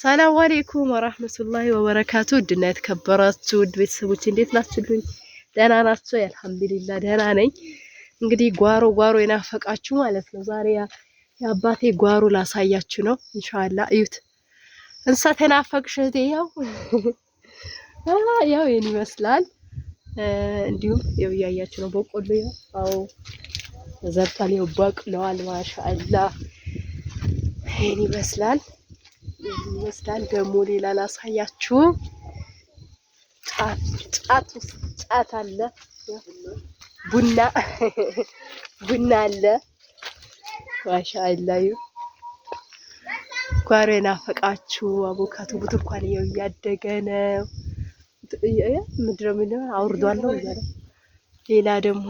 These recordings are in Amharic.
ሰላም አለይኩም ወራህመቱላሂ ወበረካቱ። ድና የተከበራችሁ ውድ ቤተሰቦች እንዴት ናችሁልኝ? ደህና ናችሁ? አልሐምዱሊላህ ደህና ነኝ። እንግዲህ ጓሮ የናፈቃችሁ ማለት ነው። ዛሬ የአባቴ ጓሮ ላሳያችሁ ነው ኢንሻአላህ። እዩት። እንሰት የናፈቅሽ እህቴ ያው ይሄን ይመስላል። እንዲሁም ያው እያያችሁ ነው። በቆሎ ያው አው ዘርታል ያው በቅለዋል። ማሻአላህ ይሄን ይመስላል። ደግሞ ሌላ ላሳያችሁ። ጫት አለ፣ ቡና አለ። ማሻአላህ ጓሮ የናፈቃችሁ አቮካዶ ብርቱካን ነው እያደገ ነው። ምድረምን አውርዷለሁ እያለ ሌላ ደግሞ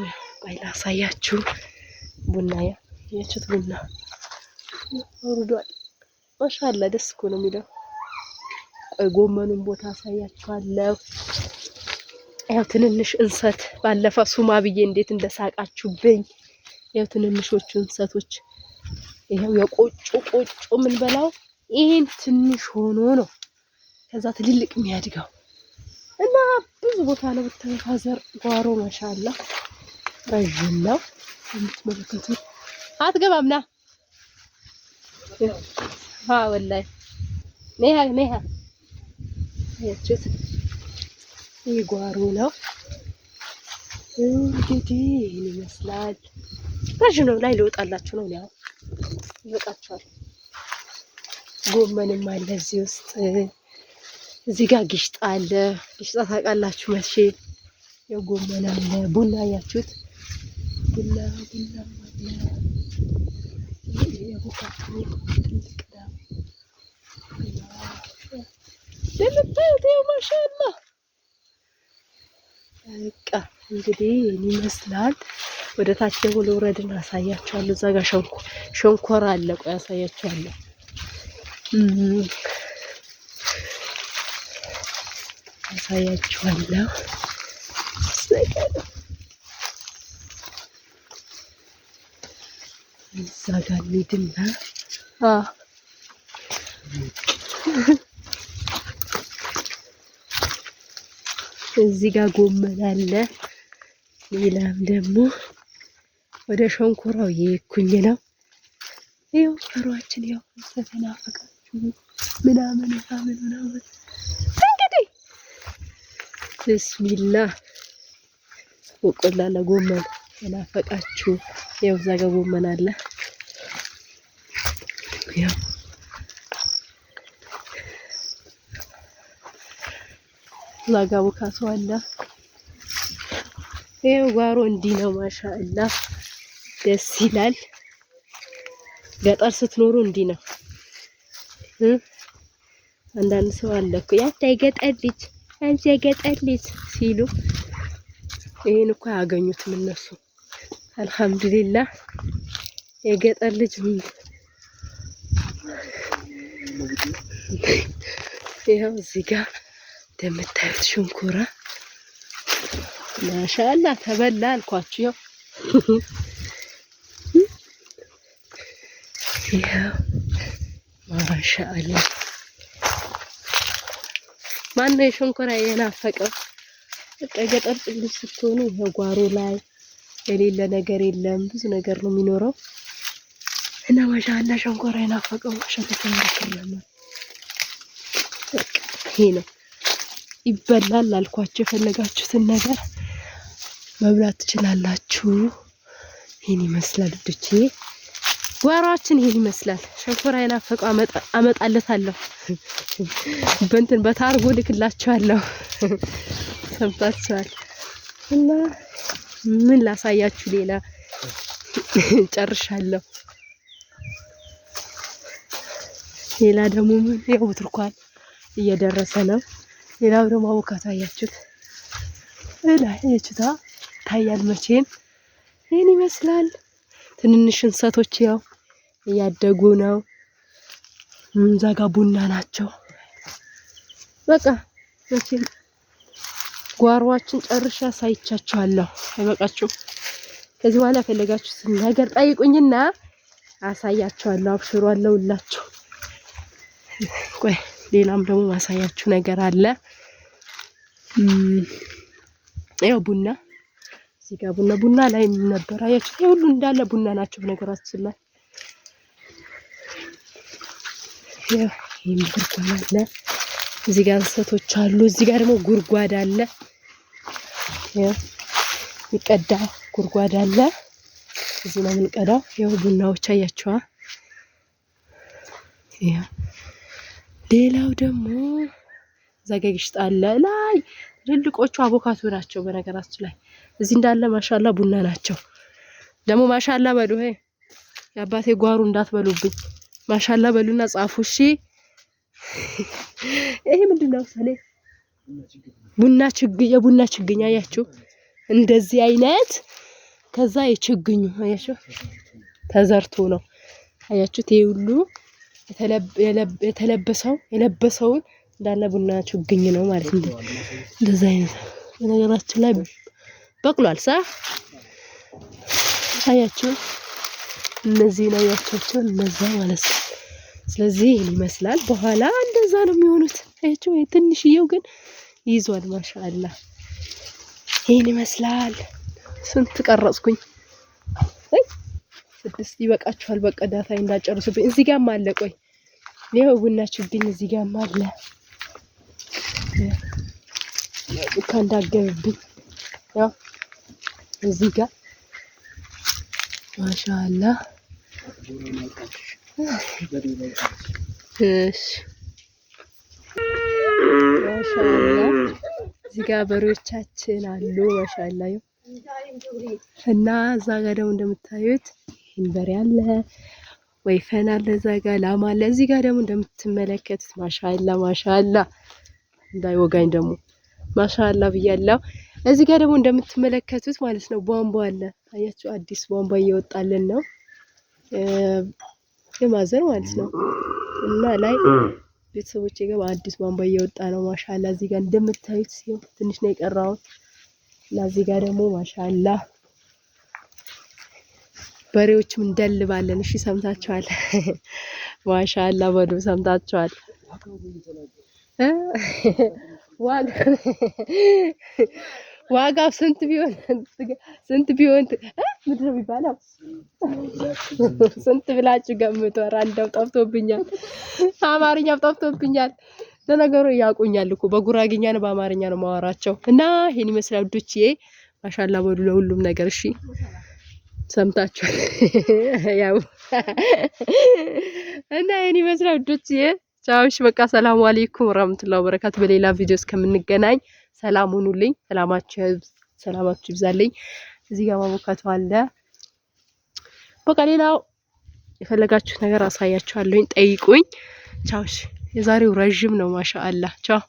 ላሳያችሁ። ቡና የችት ቡና አውርዷል። ማሻአላህ ደስ እኮ ነው የሚለው። ጎመኑን ቦታ አሳያችኋለሁ። ያው ትንንሽ እንሰት ባለፈው ሱማ ብዬ እንዴት እንደሳቃችሁብኝ። ያው ትንንሾቹ እንሰቶች ይሄው የቆጮ ምን በላው ይሄን ትንሽ ሆኖ ነው ከዛ ትልልቅ የሚያድገው እና ብዙ ቦታ ነው ብትፋዘር ጓሮ ማሻአላህ ረጅም ነው። የምትመለከቱ አትገባምና والله نيها يشوف يقارو ነው እንግዲህ ይመስላል። ረጅም ነው ላይ ልወጣላችሁ ነው ያው ይወጣችኋል። ጎመንም አለ እዚህ ውስጥ። እዚህ ጋር ግሽጣ አለ። ግሽጣ ታውቃላችሁ መቼ? የጎመን አለ። ቡና ያያችሁት ቡና አለ። ማሻአላህ በቃ እንግዲህ ይመስላል። ወደ ታች ደግሞ ልውረድና አሳያችኋለሁ። እዛ ጋር ሸንኮራ አለ። ቆይ አሳያችኋለሁ። እዛ ጋር እንሂድና እዚህ ጋር ጎመን አለ። ሌላም ደግሞ ወደ ሸንኮራው እየሄድኩኝ ነው። ይኸው ጓሮአችን ያው ተናፈቃችሁ ምናምን እንግዲህ ቢስሚላህ በቆሎ አለ። ጎመን ተናፈቃችሁ ያው እዛ ጋር ጎመን አለ። ያው ላጋ አቮካዶ አለ። ይሄው ጓሮ እንዲህ ነው። ማሻአላህ ደስ ይላል። ገጠር ስትኖሩ እንዲህ ነው። አንዳንድ ሰው አለ እኮ የገጠር ልጅ ሲሉ ይሄን እኮ ያገኙትም እነሱ። አልሐምዱሊላህ የገጠር ልጅ ይሄው እዚህ ጋር እንደምታዩት ሽንኩራ ማሻአላህ ተበላ አልኳችሁ። ይሄው ማሻአላህ ማነው የሽንኩራ የናፈቀው? በቃ ገጠር ልጅ ስትሆኑ ይሄው ጓሮ ላይ የሌለ ነገር የለም። ብዙ ነገር ነው የሚኖረው እና ማሻአላህ ሽንኩራ የናፈቀው ማሻአላህ ይሄ ነው ይበላል አልኳችሁ። የፈለጋችሁትን ነገር መብላት ትችላላችሁ። ይሄን ይመስላል ልጆቼ ጓሮአችን ይሄን ይመስላል። ሸንኮራ የናፈቀው አመጣለታለሁ በእንትን በታርጎ ልክላችኋለሁ። ሰምታችኋል። እና ምን ላሳያችሁ ሌላ ጨርሻለሁ። ሌላ ደግሞ ምን ያው ብርቱካን እየደረሰ ነው። ሌላው ደግሞ አቮካዶ አያችሁት ታያል መቼም ይሄን ይመስላል። ትንንሽ እንሰቶች ያው እያደጉ ነው። እዛ ጋር ቡና ናቸው። በቃ መቼም ጓሮአችን ጨርሻ ሳይቻችኋለሁ። አይበቃችሁ? ከዚህ በኋላ ፈለጋችሁትን ነገር ጠይቁኝና አሳያችኋለሁ። አብሽሩ አለውላችሁ። ቆይ ሌላም ደግሞ ማሳያችሁ ነገር አለ። ያው ቡና እዚህ ጋር ቡና ላይ ነበር አያችሁ። ይሄ ሁሉ እንዳለ ቡና ናቸው በነገራችን ላይ። ያው ይሄ ጉድጓድ አለ እዚህ ጋር እንሰቶች አሉ። እዚህ ጋር ደግሞ ጉድጓድ አለ። ያው ይቀዳ ጉድጓድ አለ። እዚህ ነው የምንቀዳው። ያው ቡናዎች አያችኋ። ያው ሌላው ደግሞ ዘገግሽጣ አለ ላይ ትልልቆቹ አቮካዶ ናቸው በነገራችን ላይ። እዚህ እንዳለ ማሻአላ ቡና ናቸው። ደግሞ ማሻአላ በሉ። ይሄ የአባቴ ጓሩ እንዳትበሉብኝ። ማሻአላ በሉና ጻፉ እሺ። ይሄ ምንድነው ሰሌ ቡና ችግኝ፣ የቡና ችግኝ አያችሁ። እንደዚህ አይነት ከዛ የችግኙ አያችሁ ተዘርቶ ነው አያችሁት። ይሄ ሁሉ የለበሰውን እንዳለ ቡና ችግኝ ነው ማለት ነው። እንደዛ አይነት ነገራችን ላይ በቅሏል ሳ አያችሁ። እነዚህ ነው ያቻቸው እነዛ ማለት ነው። ስለዚህ ይሄን ይመስላል። በኋላ እንደዛ ነው የሚሆኑት አያችሁ። ትንሽዬው ግን ይዟል ማሻአላ። ይሄን ይመስላል። ስንት ቀረጽኩኝ? 6 ይበቃችኋል። በቃ ዳታ እንዳጨርሱብኝ። እዚህ ጋርም አለ። ቆይ ይሄው ቡና ችግኝ እዚህ ጋርም አለ። እንዳገብብኝ ያው እዚህ ጋር ማሻአላ። እሺ ማሻአላ። እዚህ ጋር በሬዎቻችን አሉ ማሻአላ። እና እዛ ጋር ደግሞ እንደምታዩት በሬ አለ፣ ወይፈን አለ፣ እዛ ጋር ላም አለ። እዚህ ጋር ደግሞ እንደምትመለከቱት ማሻአላ ማሻአላ እንዳይወጋኝ ደግሞ ማሻአላ ብያለሁ። እዚህ ጋር ደግሞ እንደምትመለከቱት ማለት ነው ቧንቧ አለ። አያችሁ አዲስ ቧንቧ እየወጣልን ነው የማዘር ማለት ነው። እና ላይ ቤተሰቦቼ ጋር አዲስ ቧንቧ እየወጣ ነው ማሻአላ። እዚህ ጋር እንደምታዩት ሲው ትንሽ ነው የቀራው። እና እዚህ ጋር ደግሞ ማሻአላ በሬዎችም እንደልባለን። እሺ ሰምታችኋል። ማሻአላ በሉ ሰምታችኋል። ዋጋው ስንት ቢሆን ምንድን ነው የሚባለው? ስንት ብላችሁ ገምቱ። ኧረ እንደው ጠፍቶብኛል፣ አማርኛው ጠፍቶብኛል። ለነገሩ ያውቁኛል እኮ በጉራጌኛ ነው በአማርኛ ነው ማወራቸው። እና ይሄን ይመስላል ውዶችዬ። ማሻአላ በሉ ለሁሉም ነገር። እሺ ሰምታችኋል። ያው እና ይሄን ይመስላል ውዶችዬ። ቻውሽ በቃ ሰላም አለይኩም ወራህመቱላሂ ወበረካቱ። በሌላ ቪዲዮ እስከምንገናኝ ሰላም ሁኑልኝ። ሰላማችሁ ይብዛልኝ። እዚህ ጋር ማቦካቱ አለ። በቃ ሌላው የፈለጋችሁ ነገር አሳያችኋለሁኝ፣ ጠይቁኝ። ቻውሽ። የዛሬው ረጅም ነው ማሻአላ። ቻው